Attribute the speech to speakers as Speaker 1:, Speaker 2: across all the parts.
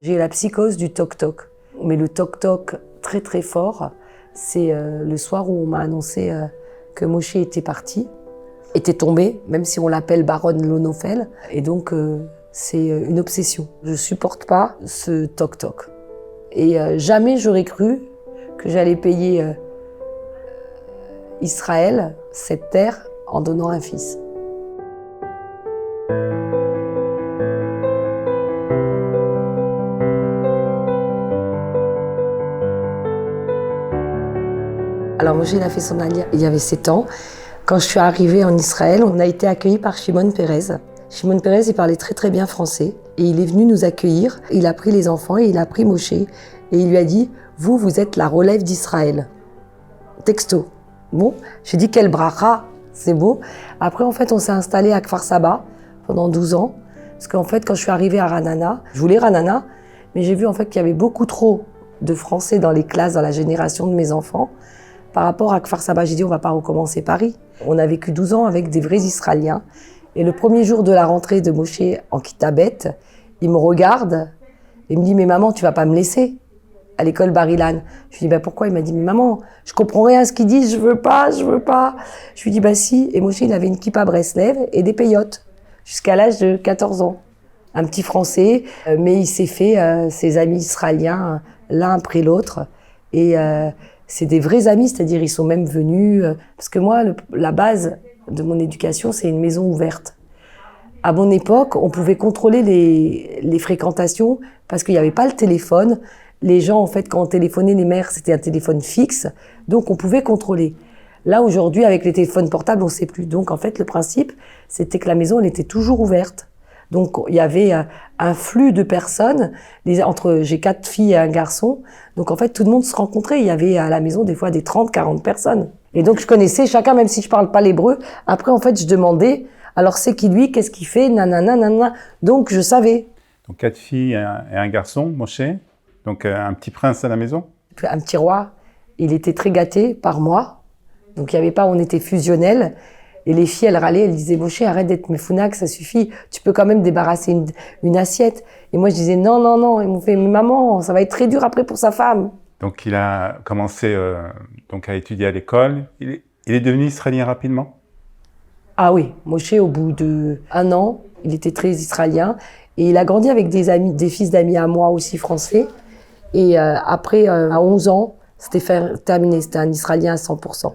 Speaker 1: J'ai la psychose du toc-toc. Mais le toc-toc très très fort, c'est le soir où on m'a annoncé que Moshe était parti, était tombé, même si on l'appelle baronne Lonofel. Et donc c'est une obsession. Je supporte pas ce toc-toc. Et jamais j'aurais cru que j'allais payer Israël, cette terre, en donnant un fils. Alors Moshe, il a fait son aliyah, il y avait 7 ans. Quand je suis arrivée en Israël, on a été accueillis par Shimon Peres. Shimon Peres, il parlait très très bien français. Et il est venu nous accueillir. Il a pris les enfants et il a pris Moshe. Et il lui a dit, vous êtes la relève d'Israël. Texto. Bon, j'ai dit, quel bracha, c'est beau. Après, en fait, on s'est installé à Kfar Saba pendant 12 ans. Parce qu'en fait, quand je suis arrivée à Ra'anana, je voulais Ra'anana, mais j'ai vu en fait qu'il y avait beaucoup trop de Français dans les classes, dans la génération de mes enfants. Par rapport à Kfar Saba, j'ai dit, on va pas recommencer Paris. On a vécu 12 ans avec des vrais Israéliens. Et le premier jour de la rentrée de Moshe en Kitabet, il me regarde et me dit, mais maman, tu vas pas me laisser à l'école Bar-Ilan. Je lui dis, pourquoi? Il m'a dit, mais maman, je comprends rien à ce qu'ils disent, je veux pas. Je lui dis, si. Et Moshe, il avait une kippa Breslev et des peyotes jusqu'à l'âge de 14 ans. Un petit Français, mais il s'est fait ses amis israéliens l'un après l'autre. Et c'est des vrais amis, c'est-à-dire ils sont même venus... parce que moi, la base de mon éducation, c'est une maison ouverte. À mon époque, on pouvait contrôler les fréquentations parce qu'il n'y avait pas le téléphone. Les gens, en fait, quand on téléphonait, les mères, c'était un téléphone fixe. Donc, on pouvait contrôler. Là, aujourd'hui, avec les téléphones portables, on ne sait plus. Donc, en fait, le principe, c'était que la maison, elle était toujours ouverte. Donc, il y avait un flux de personnes. J'ai 4 filles et un garçon. Donc, en fait, tout le monde se rencontrait. Il y avait à la maison, des fois, des 30, 40 personnes. Et donc, je connaissais chacun, même si je parle pas l'hébreu. Après, en fait, je demandais, alors, c'est qui lui? Qu'est-ce qu'il fait? Nanana, nanana. Donc, je savais.
Speaker 2: Donc, 4 filles et un garçon, Moshe. Donc, un petit prince à la maison?
Speaker 1: Un petit roi. Il était très gâté par moi. Donc, il y avait pas, on était fusionnels. Et les filles, elles râlaient, elles disaient, Moshe, arrête d'être méfounac, ça suffit. Tu peux quand même débarrasser une assiette. Et moi, je disais, non. Ils m'ont fait, mais maman, ça va être très dur après pour sa femme.
Speaker 2: Donc, il a commencé donc à étudier à l'école. Il est devenu israélien rapidement?
Speaker 1: Ah oui, Moshe, au bout d'1 an, il était très israélien. Et il a grandi avec des amis, des fils d'amis à moi aussi français. Et après, à 11 ans, c'était terminé. C'était un israélien à 100%.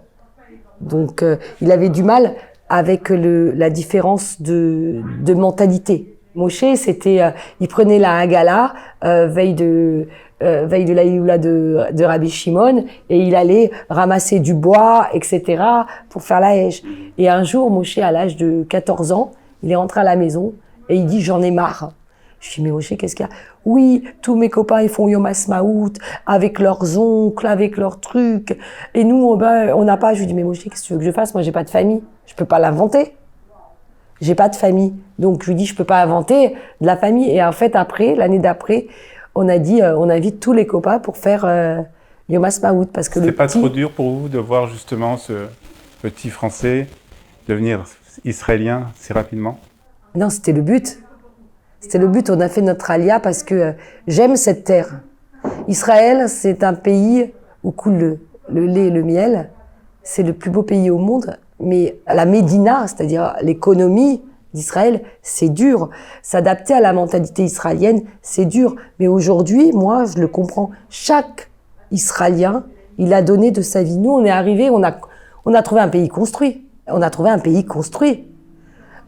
Speaker 1: Donc, il avait du mal avec la différence de mentalité. Moshe, c'était, il prenait la Hagala, veille de la Iloula de Rabbi Shimon, et il allait ramasser du bois, etc., pour faire la hèche. Et un jour, Moshe, à l'âge de 14 ans, il est rentré à la maison, et il dit, j'en ai marre. Je dis, mais Moshe, qu'est-ce qu'il y a? Oui, tous mes copains, ils font Yom HaSmaout, avec leurs oncles, avec leurs trucs. Et nous, on n'a pas. Je lui dis, mais Moshe, qu'est-ce que tu veux que je fasse? Moi, j'ai pas de famille. Je peux pas l'inventer. J'ai pas de famille. Donc, je lui dis, je peux pas inventer de la famille. Et en fait, après, l'année d'après, on a dit, on invite tous les copains pour faire Yom HaSmaout. Parce que
Speaker 2: c'est pas trop dur pour vous de voir justement ce petit Français devenir israélien si rapidement?
Speaker 1: Non, c'était le but. C'était le but, on a fait notre aliyah parce que j'aime cette terre. Israël, c'est un pays où coule le lait et le miel. C'est le plus beau pays au monde. Mais la Médina, c'est-à-dire l'économie d'Israël, c'est dur. S'adapter à la mentalité israélienne, c'est dur. Mais aujourd'hui, moi, je le comprends. Chaque Israélien, il a donné de sa vie. Nous, on est arrivés, on a trouvé un pays construit. On a trouvé un pays construit.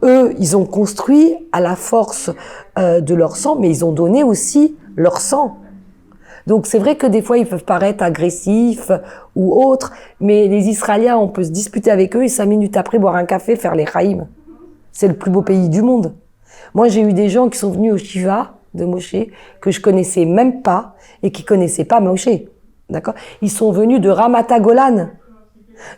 Speaker 1: Eux, ils ont construit à la force de leur sang, mais ils ont donné aussi leur sang. Donc c'est vrai que des fois, ils peuvent paraître agressifs ou autres, mais les Israéliens, on peut se disputer avec eux et 5 minutes après, boire un café, faire les chaïm. C'est le plus beau pays du monde. Moi, j'ai eu des gens qui sont venus au Shiva de Moshe, que je connaissais même pas et qui connaissaient pas Moshe. D'accord? Ils sont venus de Ramat HaGolan,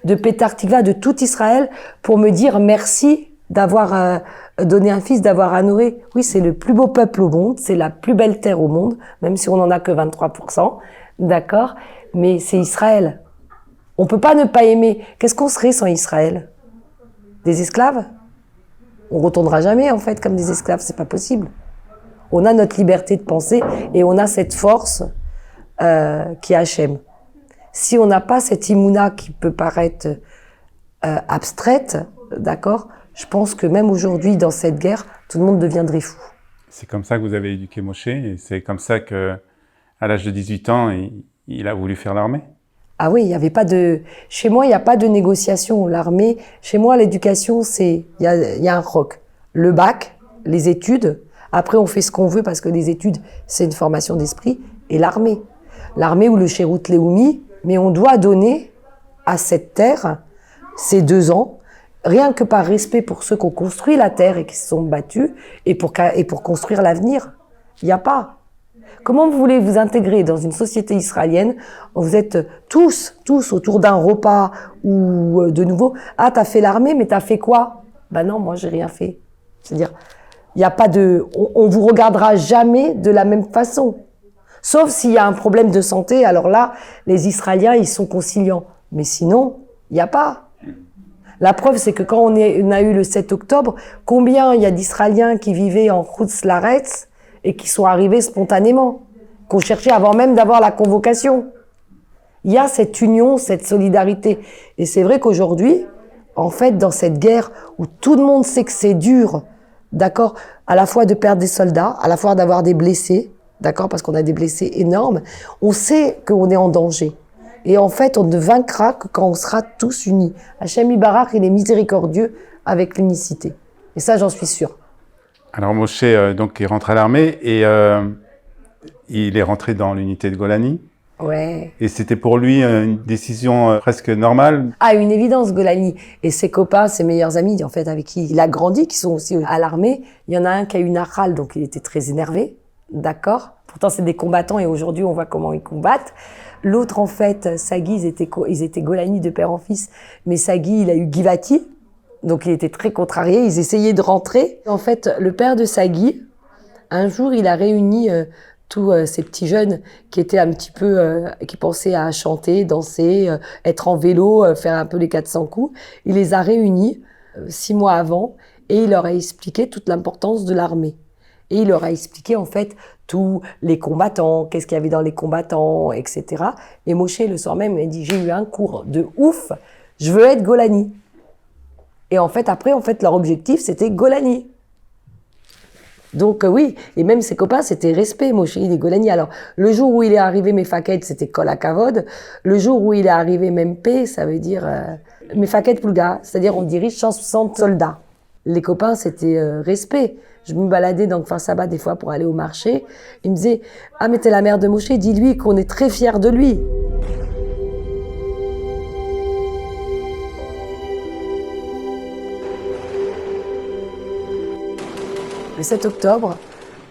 Speaker 1: de Petar Tikva, de tout Israël, pour me dire merci d'avoir donné un fils, d'avoir honoré. Oui, c'est le plus beau peuple au monde, c'est la plus belle terre au monde, même si on n'en a que 23%, d'accord? Mais c'est Israël. On peut pas ne pas aimer. Qu'est-ce qu'on serait sans Israël? Des esclaves? On retournera jamais, en fait, comme des esclaves, c'est pas possible. On a notre liberté de penser et on a cette force qui est Hachem. Si on n'a pas cette immouna qui peut paraître abstraite, d'accord, je pense que même aujourd'hui, dans cette guerre, tout le monde deviendrait fou.
Speaker 2: C'est comme ça que vous avez éduqué Moshe et c'est comme ça qu'à l'âge de 18 ans, il a voulu faire l'armée?
Speaker 1: Ah oui, il y avait pas de... Chez moi, il n'y a pas de négociation. L'armée, chez moi, l'éducation, c'est... Il y a un roc. Le bac, les études. Après, on fait ce qu'on veut parce que les études, c'est une formation d'esprit. Et l'armée. L'armée ou le Sherut Leumi. Mais on doit donner à cette terre ces 2 ans, rien que par respect pour ceux qui ont construit la terre et qui se sont battus, et pour construire l'avenir. Il n'y a pas. Comment vous voulez vous intégrer dans une société israélienne où vous êtes tous autour d'un repas ou de nouveau, ah, t'as fait l'armée, mais t'as fait quoi? Ben non, moi, j'ai rien fait. C'est-à-dire, il n'y a pas de... On vous regardera jamais de la même façon. Sauf s'il y a un problème de santé, alors là, les Israéliens, ils sont conciliants. Mais sinon, il n'y a pas. La preuve, c'est que quand on a eu le 7 octobre, combien il y a d'Israéliens qui vivaient en Chutz Laaretz et qui sont arrivés spontanément, qu'on cherchait avant même d'avoir la convocation. Il y a cette union, cette solidarité. Et c'est vrai qu'aujourd'hui, en fait, dans cette guerre où tout le monde sait que c'est dur, d'accord, à la fois de perdre des soldats, à la fois d'avoir des blessés, d'accord, parce qu'on a des blessés énormes, on sait qu'on est en danger. Et en fait, on ne vaincra que quand on sera tous unis. Hachem Ibarach, il est miséricordieux avec l'unicité. Et ça, j'en suis sûre.
Speaker 2: Alors Moshe, donc, il rentre à l'armée et il est rentré dans l'unité de Golani.
Speaker 1: Ouais.
Speaker 2: Et c'était pour lui une décision presque normale.
Speaker 1: Ah, une évidence, Golani. Et ses copains, ses meilleurs amis, en fait, avec qui il a grandi, qui sont aussi à l'armée, il y en a un qui a eu une râle, donc il était très énervé. D'accord. Pourtant, c'est des combattants et aujourd'hui, on voit comment ils combattent. L'autre, en fait, Sagi, ils étaient Golani de père en fils. Mais Sagi, il a eu Givati. Donc, il était très contrarié. Ils essayaient de rentrer. En fait, le père de Sagi, un jour, il a réuni tous ces petits jeunes qui étaient un petit peu, qui pensaient à chanter, danser, être en vélo, faire un peu les 400 coups. Il les a réunis 6 mois avant et il leur a expliqué toute l'importance de l'armée. Et il leur a expliqué, en fait, tous les combattants, qu'est-ce qu'il y avait dans les combattants, etc. Et Moshe, le soir même, il a dit, j'ai eu un cours de ouf, je veux être Golani. Et en fait, après, leur objectif, c'était Golani. Donc oui, et même ses copains, c'était respect, Moshe, il est Golani. Alors, le jour où il est arrivé Mefaket, c'était Kol HaKavod. Le jour où il est arrivé MP, ça veut dire Mefaket Pulga, c'est-à-dire on dirige 160 soldats. Les copains, c'était respect. Je me baladais dans Kfar Saba des fois pour aller au marché. Il me disait « Ah, mais t'es la mère de Moshe, dis-lui qu'on est très fiers de lui. » Le 7 octobre,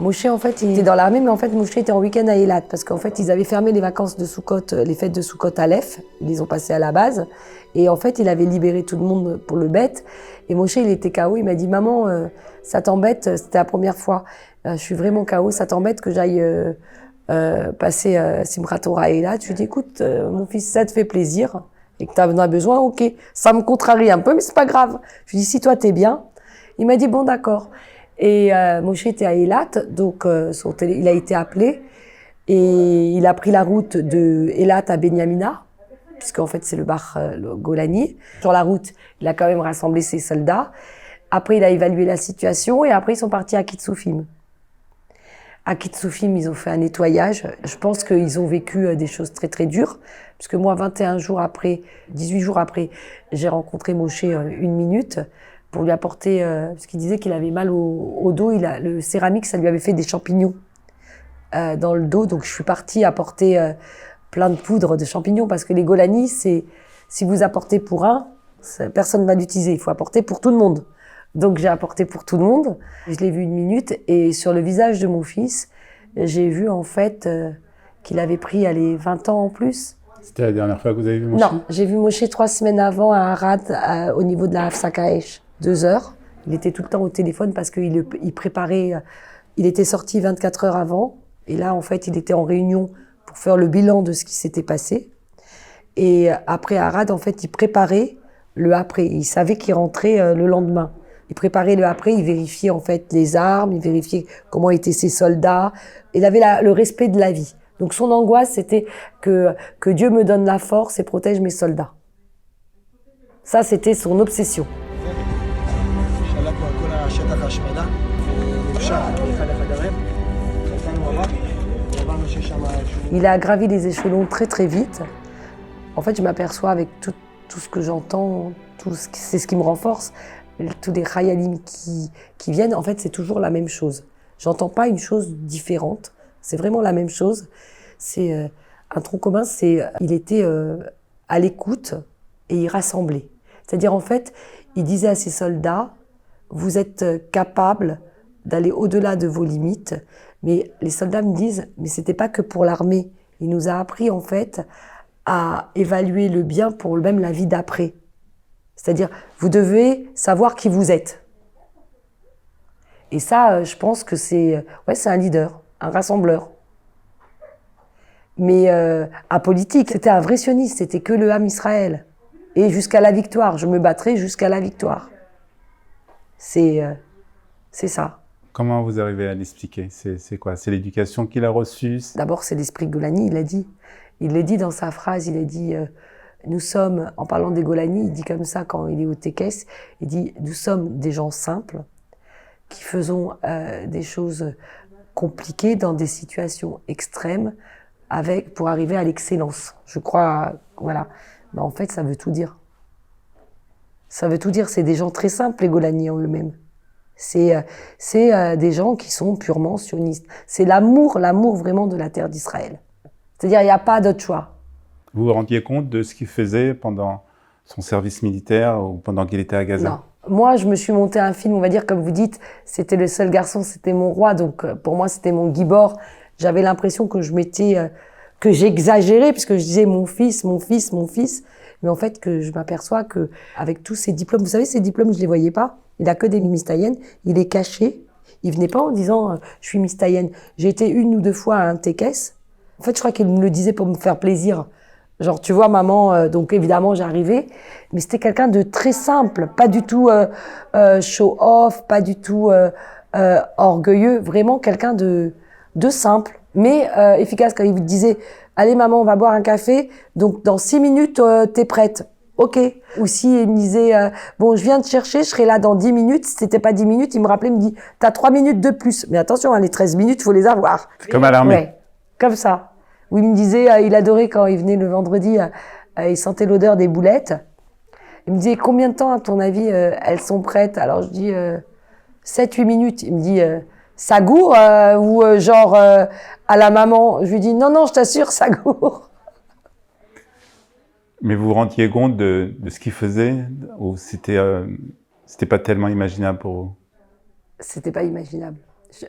Speaker 1: Moshe, en fait, il était dans l'armée, mais en fait, Moshe était en week-end à Eilat, parce qu'en fait, ils avaient fermé les vacances de Sukkot, les fêtes de Sukkot à Aleph, ils les ont passées à la base, et en fait, il avait libéré tout le monde pour le bête, et Moshe, il était KO, il m'a dit « Maman, ça t'embête, c'était la première fois, je suis vraiment KO, ça t'embête que j'aille passer Simchat Torah à Eilat ?» Je lui ai dit « Écoute, mon fils, ça te fait plaisir, et que tu en as besoin, ok, ça me contrarie un peu, mais c'est pas grave. » Je lui ai dit « Si toi, t'es bien ?» Il m'a dit « Bon, d'accord. » Et Moshe était à Eilat, donc il a été appelé et il a pris la route de Eilat à Benyamina, puisqu'en fait c'est le Bar le Golani. Sur la route, il a quand même rassemblé ses soldats. Après, il a évalué la situation et après ils sont partis à Kitsoufim. À Kitsoufim, ils ont fait un nettoyage. Je pense qu'ils ont vécu des choses très très dures, puisque moi, 21 jours après, 18 jours après, j'ai rencontré Moshe 1 minute. Pour lui apporter, parce qu'il disait qu'il avait mal au dos, le céramique, ça lui avait fait des champignons dans le dos. Donc je suis partie apporter plein de poudre de champignons, parce que les Golani, c'est si vous apportez pour un, personne ne va l'utiliser, il faut apporter pour tout le monde. Donc j'ai apporté pour tout le monde, je l'ai vu 1 minute, et sur le visage de mon fils, j'ai vu en fait qu'il avait pris 20 ans en plus.
Speaker 2: C'était la dernière fois que vous avez vu Moshe?
Speaker 1: Non, j'ai vu Moshe 3 semaines avant à Arad, au niveau de la Hafsakaesh. 2 heures. Il était tout le temps au téléphone parce qu'il préparait, il était sorti 24 heures avant. Et là, en fait, il était en réunion pour faire le bilan de ce qui s'était passé. Et après Arad, en fait, il préparait le après. Il savait qu'il rentrait le lendemain. Il préparait le après, il vérifiait en fait les armes, il vérifiait comment étaient ses soldats. Il avait le respect de la vie. Donc son angoisse, c'était que Dieu me donne la force et protège mes soldats. Ça, c'était son obsession. Il a gravi les échelons très très vite. En fait, je m'aperçois avec tout ce que j'entends, c'est ce qui me renforce, tous les khayalim qui viennent, en fait, c'est toujours la même chose. J'entends pas une chose différente, c'est vraiment la même chose. C'est un tronc commun, il était à l'écoute et il rassemblait. C'est-à-dire, en fait, il disait à ses soldats, vous êtes capables d'aller au-delà de vos limites, mais les soldats me disent, mais c'était pas que pour l'armée. Il nous a appris, en fait, à évaluer le bien pour même la vie d'après. C'est-à-dire, vous devez savoir qui vous êtes. Et ça, je pense que c'est un leader, un rassembleur. Mais apolitique, c'était un vrai sioniste, c'était que le Ham Israël. Et jusqu'à la victoire, je me battrai jusqu'à la victoire. C'est ça.
Speaker 2: Comment vous arrivez à l'expliquer? C'est quoi? C'est l'éducation qu'il a reçue?
Speaker 1: D'abord, c'est l'esprit Golani, il l'a dit. Il l'a dit dans sa phrase, il a dit nous sommes, en parlant des Golani, il dit comme ça quand il est au Tekes, il dit nous sommes des gens simples qui faisons des choses compliquées dans des situations extrêmes pour arriver à l'excellence. Je crois, voilà. Mais en fait, ça veut tout dire. Ça veut tout dire, c'est des gens très simples, les Golani en eux-mêmes. C'est des gens qui sont purement sionistes. C'est l'amour vraiment de la terre d'Israël. C'est-à-dire, il n'y a pas d'autre choix.
Speaker 2: Vous vous rendiez compte de ce qu'il faisait pendant son service militaire ou pendant qu'il était à Gaza?
Speaker 1: Non. Moi, je me suis monté un film, on va dire, comme vous dites, c'était le seul garçon, c'était mon roi, donc pour moi, c'était mon gibor. J'avais l'impression que que j'exagérais, puisque je disais mon fils, mon fils, mon fils. Mais en fait, que je m'aperçois que avec tous ces diplômes, vous savez, ces diplômes, je les voyais pas. Il a que des mistaïennes. Il est caché. Il venait pas en disant je suis mistaïenne. J'ai été 1 ou 2 fois à un tekes. En fait, je crois qu'il me le disait pour me faire plaisir. Genre, tu vois, maman, donc évidemment, j'arrivais. Mais c'était quelqu'un de très simple, pas du tout show-off, pas du tout orgueilleux. Vraiment quelqu'un de simple, mais efficace. Quand il me disait allez maman, on va boire un café, donc dans 6 minutes, t'es prête. Ok. Ou si il me disait bon, je viens te chercher, je serai là dans 10 minutes. Si c'était pas 10 minutes, il me rappelait, il me dit t'as 3 minutes de plus. Mais attention, hein, les 13 minutes, faut les avoir.
Speaker 2: Comme à l'armée.
Speaker 1: Ouais, comme ça. Où il me disait, il adorait quand il venait le vendredi, il sentait l'odeur des boulettes. Il me disait combien de temps, à ton avis, elles sont prêtes? Alors je dis 7-8 minutes. Il me dit Sagour ou genre à la maman. Je lui dis non, je t'assure, Sagour.
Speaker 2: Mais vous vous rendiez compte de ce qu'il faisait ou c'était pas tellement imaginable pour vous?
Speaker 1: C'était pas imaginable.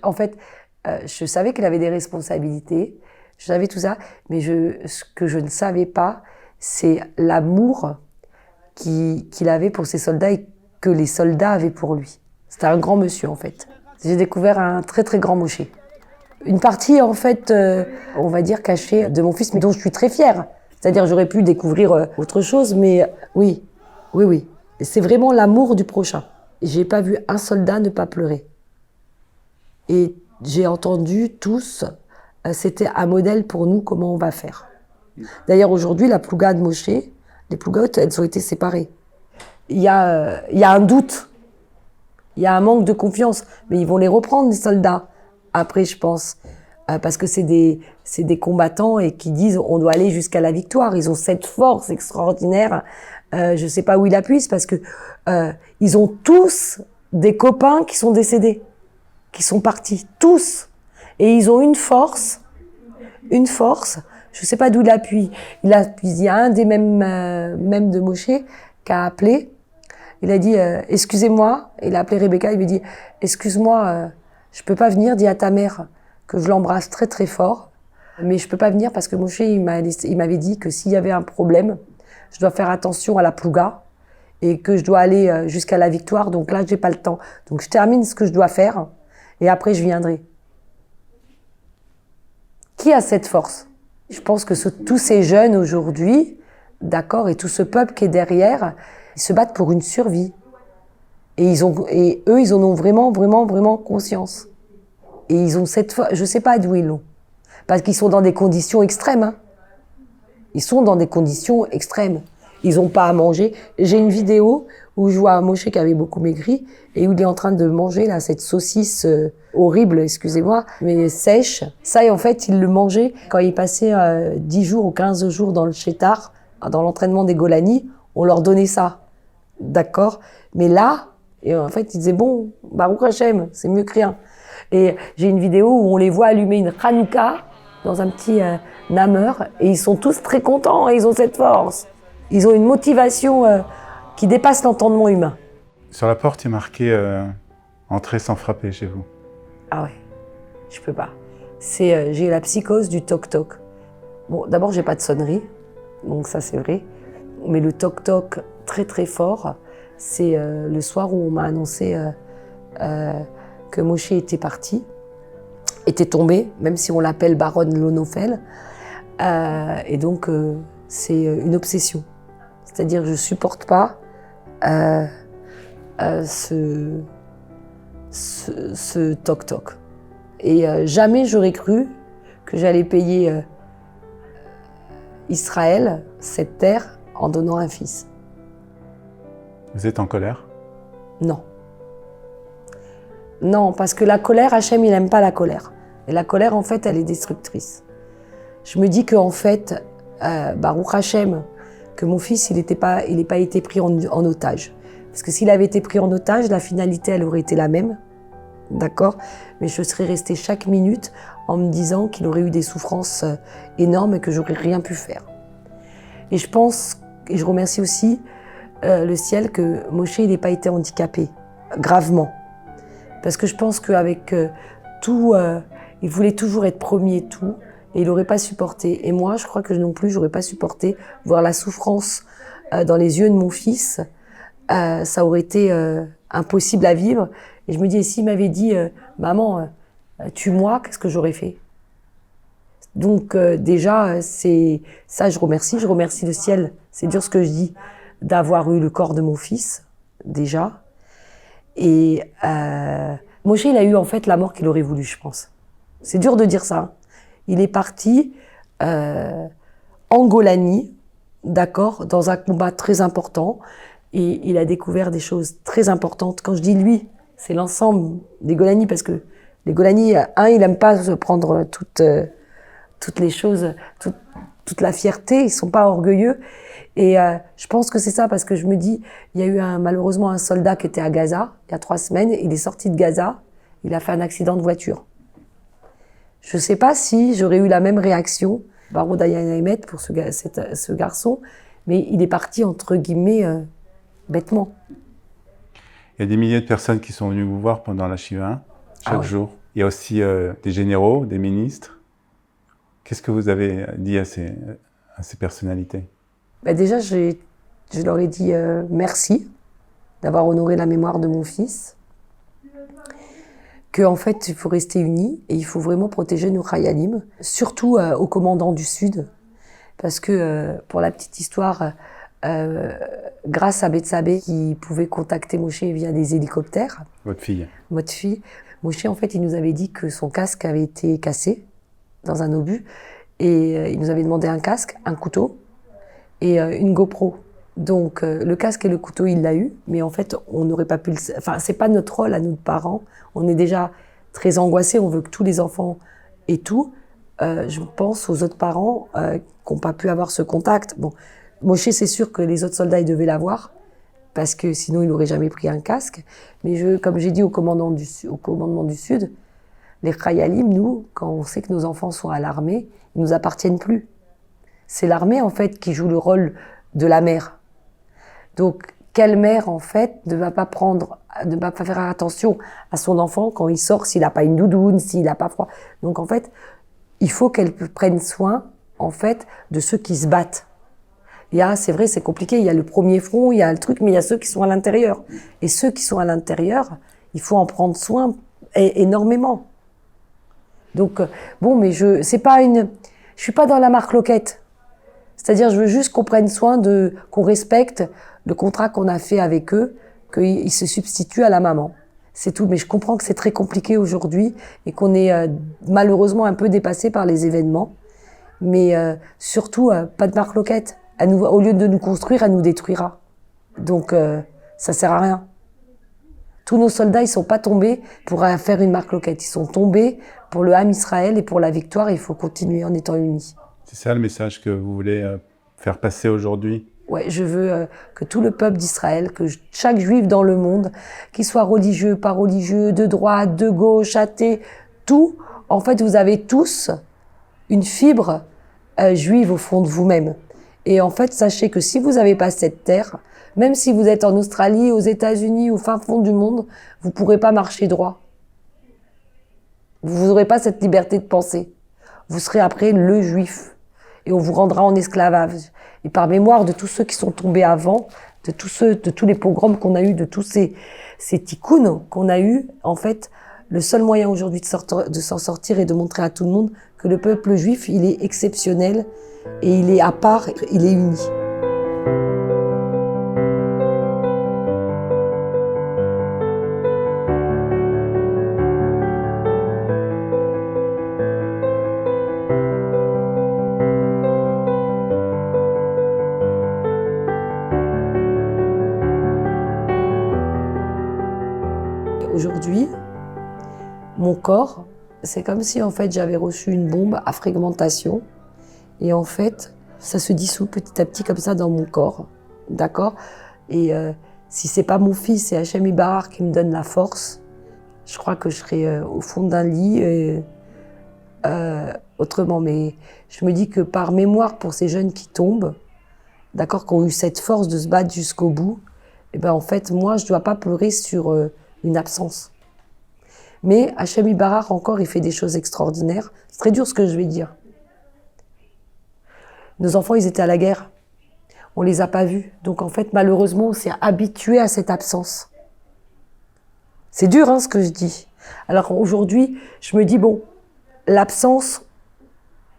Speaker 1: En fait, je savais qu'il avait des responsabilités, je savais tout ça, mais ce que je ne savais pas, c'est l'amour qu'il avait pour ses soldats et que les soldats avaient pour lui. C'était un grand monsieur, en fait. J'ai découvert un très très grand mosché. Une partie, en fait, on va dire cachée de mon fils, mais dont je suis très fière. C'est-à-dire, j'aurais pu découvrir autre chose, mais oui. C'est vraiment l'amour du prochain. J'ai pas vu un soldat ne pas pleurer. Et j'ai entendu tous, c'était un modèle pour nous, comment on va faire. D'ailleurs, aujourd'hui, la plouga de Moshe, les plougotes, elles ont été séparées. Il y a un doute, il y a un manque de confiance, mais ils vont les reprendre, les soldats, après, je pense. Parce que c'est des combattants et qui disent on doit aller jusqu'à la victoire. Ils ont cette force extraordinaire. Je sais pas où ils la puissent parce que ils ont tous des copains qui sont décédés, qui sont partis, tous. Et ils ont une force. Je sais pas d'où il appuie. Il y a un des mêmes de Moshe qui a appelé. Il a dit excusez-moi. Il a appelé Rebecca. Il lui dit excuse-moi, je peux pas venir. Dis à ta mère que je l'embrasse très très fort, mais je peux pas venir parce que Moshe il m'avait dit que s'il y avait un problème, je dois faire attention à la plouga et que je dois aller jusqu'à la victoire. Donc là, j'ai pas le temps. Donc je termine ce que je dois faire et après je viendrai. Qui a cette force? Je pense que tous ces jeunes aujourd'hui, d'accord, et tout ce peuple qui est derrière, ils se battent pour une survie. Et eux, ils en ont vraiment, vraiment, vraiment conscience. Et ils ont cette foi, je sais pas d'où ils l'ont. Parce qu'ils sont dans des conditions extrêmes, hein. Ils sont dans des conditions extrêmes. Ils n'ont pas à manger. J'ai une vidéo où je vois un Moshe qui avait beaucoup maigri et où il est en train de manger là cette saucisse horrible, excusez-moi, mais sèche. Ça, et en fait, il le mangeait quand il passait 10 jours ou 15 jours dans le Chétar, dans l'entraînement des Golani, on leur donnait ça. D'accord? Mais là, et en fait, il disait, bon, Baruch Hashem, c'est mieux que rien. Et j'ai une vidéo où on les voit allumer une Hanouka dans un petit nameur, et ils sont tous très contents, et ils ont cette force. Ils ont une motivation qui dépasse l'entendement humain.
Speaker 2: Sur la porte, il est marqué entrer sans frapper chez vous.
Speaker 1: Ah ouais, je peux pas. J'ai la psychose du toc-toc. Bon, d'abord, j'ai pas de sonnerie, donc ça c'est vrai. Mais le toc-toc très très fort, c'est le soir où on m'a annoncé que Moshe était parti, était tombé, même si on l'appelle baronne Lonofel. Et donc, c'est une obsession. C'est-à-dire que je supporte pas ce toc-toc. Et jamais j'aurais cru que j'allais payer Israël, cette terre, en donnant un fils.
Speaker 2: Vous êtes en colère?
Speaker 1: Non. Non, parce que la colère, Hachem, il n'aime pas la colère. Et la colère, en fait, elle est destructrice. Je me dis qu'en fait, Baruch Hachem, que mon fils, il n'ait pas été pris en otage. Parce que s'il avait été pris en otage, la finalité, elle aurait été la même. D'accord? Mais je serais restée chaque minute en me disant qu'il aurait eu des souffrances énormes et que j'aurais rien pu faire. Et je pense, et je remercie aussi le ciel, que Moshe, il n'ait pas été handicapé, gravement. Parce que je pense qu'avec tout, il voulait toujours être premier et tout, et il n'aurait pas supporté. Et moi, je crois que non plus, j'aurais pas supporté voir la souffrance dans les yeux de mon fils. Ça aurait été impossible à vivre. Et je me dis, et s'il m'avait dit, maman, tue-moi, qu'est-ce que j'aurais fait? Donc déjà, c'est ça, je remercie le ciel. C'est dur ce que je dis, d'avoir eu le corps de mon fils, déjà. Et Moshe, il a eu en fait la mort qu'il aurait voulu, je pense. C'est dur de dire ça. Il est parti en Golani, d'accord, dans un combat très important, et il a découvert des choses très importantes. Quand je dis lui, c'est l'ensemble des Golani, parce que les Golani, il aime pas se prendre toutes les choses, toute la fierté, ils sont pas orgueilleux. Et je pense que c'est ça, parce que je me dis, il y a eu malheureusement un soldat qui était à Gaza, il y a 3 semaines, il est sorti de Gaza, il a fait un accident de voiture. Je sais pas si j'aurais eu la même réaction, Baro Dayan pour ce garçon, mais il est parti, entre guillemets, bêtement.
Speaker 2: Il y a des milliers de personnes qui sont venues vous voir pendant la Shiva, chaque jour. Il y a aussi des généraux, des ministres. Qu'est-ce que vous avez dit à ces personnalités?
Speaker 1: Déjà, je leur ai dit merci d'avoir honoré la mémoire de mon fils. Qu'en fait, il faut rester unis et il faut vraiment protéger nos Chayalim, surtout au commandant du Sud. Parce que, pour la petite histoire, grâce à Betsabé qui pouvait contacter Moshe via des hélicoptères.
Speaker 2: Votre fille.
Speaker 1: Votre fille. Moshe, en fait, il nous avait dit que son casque avait été cassé dans un obus. Et il nous avait demandé un casque, un couteau et une GoPro. Donc, le casque et le couteau, il l'a eu. Mais en fait, on n'aurait pas pu Enfin, c'est pas notre rôle à nous, parents. On est déjà très angoissés. On veut que tous les enfants aient tout. Je pense aux autres parents qui n'ont pas pu avoir ce contact. Bon, Moshe, c'est sûr que les autres soldats, ils devaient l'avoir, parce que sinon, il n'aurait jamais pris un casque. Mais comme j'ai dit au commandement du Sud, les Chayalim, nous, quand on sait que nos enfants sont à l'armée, ils nous appartiennent plus. C'est l'armée, en fait, qui joue le rôle de la mère. Donc, quelle mère, en fait, ne va pas faire attention à son enfant quand il sort, s'il n'a pas une doudoune, s'il n'a pas froid. Donc, en fait, il faut qu'elle prenne soin, en fait, de ceux qui se battent. C'est vrai, c'est compliqué, il y a le premier front, il y a le truc, mais il y a ceux qui sont à l'intérieur. Et ceux qui sont à l'intérieur, il faut en prendre soin énormément. Donc, bon, mais je suis pas dans la marque Loquette. C'est-à-dire, je veux juste qu'on prenne soin qu'on respecte le contrat qu'on a fait avec eux, qu'il se substitue à la maman. C'est tout, mais je comprends que c'est très compliqué aujourd'hui et qu'on est malheureusement un peu dépassé par les événements. Mais surtout, pas de Marc Locquette. Au lieu de nous construire, elle nous détruira. Donc, ça sert à rien. Tous nos soldats, ils sont pas tombés pour faire une Marc Locquette. Ils sont tombés pour le Ham Israël et pour la victoire. Il faut continuer en étant unis.
Speaker 2: C'est ça le message que vous voulez faire passer aujourd'hui?
Speaker 1: Ouais, je veux que tout le peuple d'Israël, que chaque juif dans le monde, qu'il soit religieux, pas religieux, de droite, de gauche, athée, tout, en fait, vous avez tous une fibre juive au fond de vous-même. Et en fait, sachez que si vous n'avez pas cette terre, même si vous êtes en Australie, aux États-Unis, au fin fond du monde, vous ne pourrez pas marcher droit. Vous n'aurez pas cette liberté de penser. Vous serez après le juif. Et on vous rendra en esclavage. Et par mémoire de tous ceux qui sont tombés avant, de tous les pogroms qu'on a eus, de tous ces tikkouns qu'on a eus, en fait, le seul moyen aujourd'hui de s'en sortir et de montrer à tout le monde que le peuple juif, il est exceptionnel et il est à part, il est uni. Aujourd'hui, mon corps, c'est comme si en fait j'avais reçu une bombe à fragmentation et en fait ça se dissout petit à petit comme ça dans mon corps, d'accord? Et si c'est pas mon fils, c'est Hachem Ibarach qui me donne la force, je crois que je serai au fond d'un lit autrement. Mais je me dis que par mémoire pour ces jeunes qui tombent, d'accord, qui ont eu cette force de se battre jusqu'au bout, et ben en fait moi je dois pas pleurer sur une absence. Mais Hachem Ibarach, encore, il fait des choses extraordinaires. C'est très dur ce que je vais dire. Nos enfants, ils étaient à la guerre. On les a pas vus. Donc, en fait, malheureusement, on s'est habitué à cette absence. C'est dur, hein, ce que je dis. Alors, aujourd'hui, je me dis, bon, l'absence,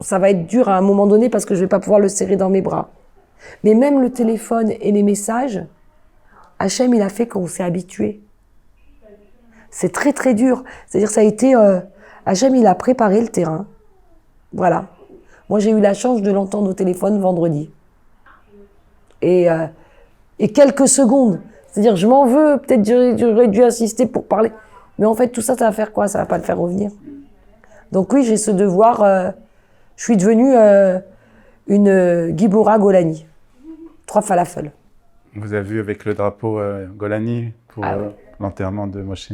Speaker 1: ça va être dur à un moment donné parce que je vais pas pouvoir le serrer dans mes bras. Mais même le téléphone et les messages, Hachem, il a fait qu'on s'est habitué. C'est très très dur. C'est-à-dire ça a été... Hachem, il a préparé le terrain. Voilà. Moi, j'ai eu la chance de l'entendre au téléphone vendredi. Et quelques secondes. C'est-à-dire, je m'en veux. Peut-être j'aurais dû insister pour parler. Mais en fait, tout ça, ça va faire quoi? Ça va pas le faire revenir. Donc oui, j'ai ce devoir. Je suis devenue une Gibora Golani. 3 falafels.
Speaker 2: Vous avez vu avec le drapeau Golani pour l'enterrement de Moshe?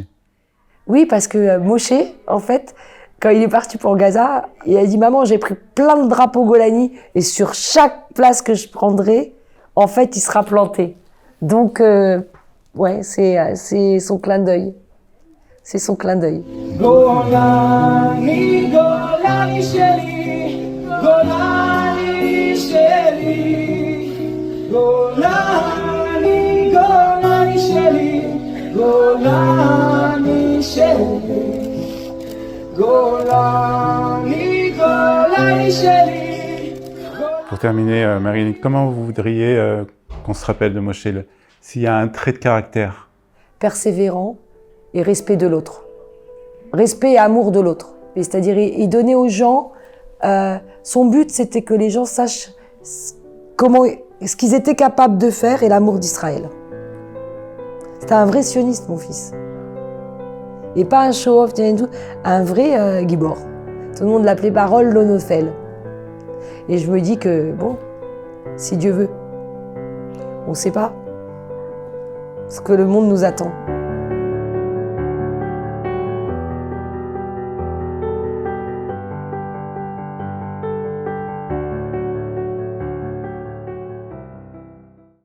Speaker 2: Oui,
Speaker 1: parce que Moshe, en fait, quand il est parti pour Gaza, il a dit « Maman, j'ai pris plein de drapeaux Golani et sur chaque place que je prendrai, en fait, il sera planté. » Donc, ouais, c'est son clin d'œil. C'est son clin d'œil. Golani, Golani sheli, Golani sheli, Golani, Golani sheli, Golani sheli, Golani, Golani sheli.
Speaker 2: Pour terminer, Marie, comment vous voudriez qu'on se rappelle de Moshe, s'il y a un trait de caractère?
Speaker 1: Persévérant et respect de l'autre. Respect et amour de l'autre. C'est-à-dire, il donnait aux gens, son but c'était que les gens sachent ce qu'ils étaient capables de faire et l'amour d'Israël. C'était un vrai sioniste, mon fils. Et pas un show-off, un vrai Gibor. Tout le monde l'appelait Barol Lonofel. Et je me dis que, bon, si Dieu veut, on ne sait pas ce que le monde nous attend.